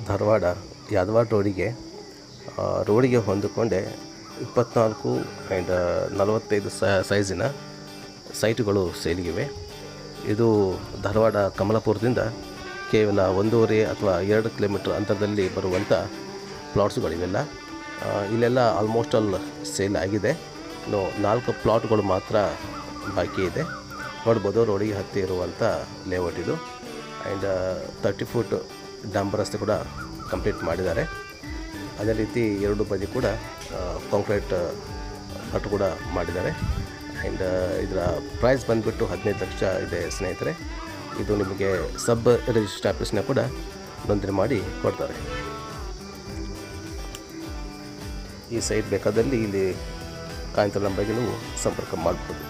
ಧಾರವಾಡ ಯಾದವಾಡ ರೋಡಿಗೆ ಹೊಂದಿಕೊಂಡೆ 24 ಆ್ಯಂಡ್ 45 ಸೈಜಿನ ಸೈಟುಗಳು ಸೇಲಿಗಿವೆ. ಇದು ಧಾರವಾಡ ಕಮಲಾಪುರದಿಂದ ಕೇವಲ 1.5 ಅಥವಾ 2 ಕಿಲೋಮೀಟರ್ ಅಂತರದಲ್ಲಿ ಬರುವಂಥ ಪ್ಲಾಟ್ಸ್ಗಳಿವೆಲ್ಲ. ಇಲ್ಲೆಲ್ಲ ಆಲ್ಮೋಸ್ಟ್ ಆಲ್ ಸೇಲ್ ಆಗಿದೆ. ಇನ್ನು 4 ಪ್ಲಾಟ್ಗಳು ಮಾತ್ರ ಬಾಕಿ ಇದೆ. ನೋಡ್ಬೋದು, ರೋಡಿಗೆ ಹತ್ತಿ ಇರುವಂಥ ಲೇಔಟ್ ಇದು. ಆ್ಯಂಡ್ 30 ಫೂಟ್ ಡಾಂಬರ್ ರಸ್ತೆ ಕೂಡ ಕಂಪ್ಲೀಟ್ ಮಾಡಿದ್ದಾರೆ. ಅದೇ ರೀತಿ 2 ಬದಿ ಕೂಡ ಕಾಂಕ್ರೀಟ್ ಕಟ್ಟು ಕೂಡ ಮಾಡಿದ್ದಾರೆ. ಆ್ಯಂಡ್ ಇದರ ಪ್ರೈಸ್ ಬಂದುಬಿಟ್ಟು 15 ಲಕ್ಷ ಇದೆ ಸ್ನೇಹಿತರೆ. ಇದು ನಿಮಗೆ ಸಬ್ ರಿಜಿಸ್ಟರ್ ಆಫೀಸ್ನ ಕೂಡ ನೋಂದಣಿ ಮಾಡಿ ಕೊಡ್ತಾರೆ. ಈ ಸೈಟ್ ಬೇಕಾದಲ್ಲಿ ಇಲ್ಲಿ ಕಾಂತಿರ ನಂಬರ್ಗೆ ನೀವು ಸಂಪರ್ಕ ಮಾಡ್ಬೋದು.